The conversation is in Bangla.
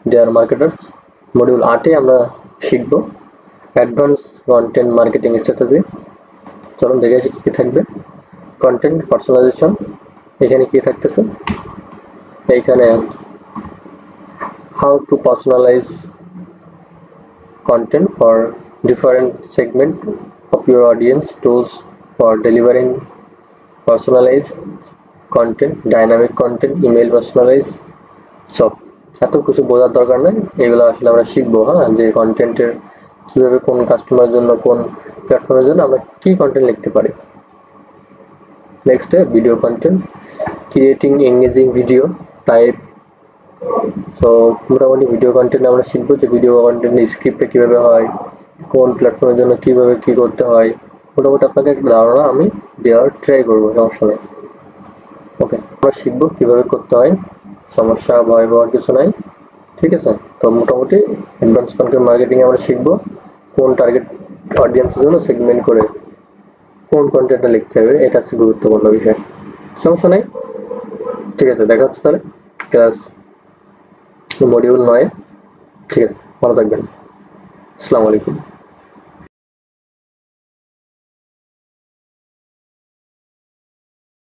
ডিয়ার মার্কেটার্স, মডিউল 8 এ আমরা শিখব অ্যাডভান্স কন্টেন্ট মার্কেটিং স্ট্র্যাটেজি। চলুন দেখে আসি কি থাকবে। কন্টেন্ট পার্সোনালাইজেশন, এখানে কি থাকতেছে, এইখানে how to personalize content for different segment of your audience, tools for delivering personalized content, dynamic content, email personalized, সব এত কিছু বোঝার দরকার নেই, এগুলো আসলে আমরা শিখবো। হ্যাঁ, যে কন্টেন্টের কিভাবে কোন কাস্টমারের জন্য কোন প্ল্যাটফর্মের জন্য আমরা কি কন্টেন্ট লিখতে পারি। Next video content, creating engaging video type. So মোটামুটি ভিডিও কন্টেন্ট আমরা শিখবো যে ভিডিও কন্টেন্টের স্ক্রিপ্টটা কিভাবে হয়, কোন প্ল্যাটফর্মের জন্য কিভাবে কি করতে হয়, মোটামুটি আপনাকে একটা ধারণা আমি দেওয়ার ট্রাই করবো, সমস্যা নেই। ওকে, আমরা শিখবো কিভাবে করতে হয়, সমস্যা ভয় পাওয়ার কিছু নাই, ঠিক আছে। তো মোটামুটি অ্যাডভান্স কন্টেন্ট মার্কেটিং আমরা শিখবো কোন টার্গেট অডিয়েন্সের জন্য সেগমেন্ট করে কোন কন্টেন্টটা লিখতে হবে, এটা হচ্ছে গুরুত্বপূর্ণ বিষয়। সমস্যা নেই, ঠিক আছে। দেখা হচ্ছে তাহলে ক্লাস মডিউল 9। ঠিক আছে, ভালো থাকবেন। আসসালামু আলাইকুম।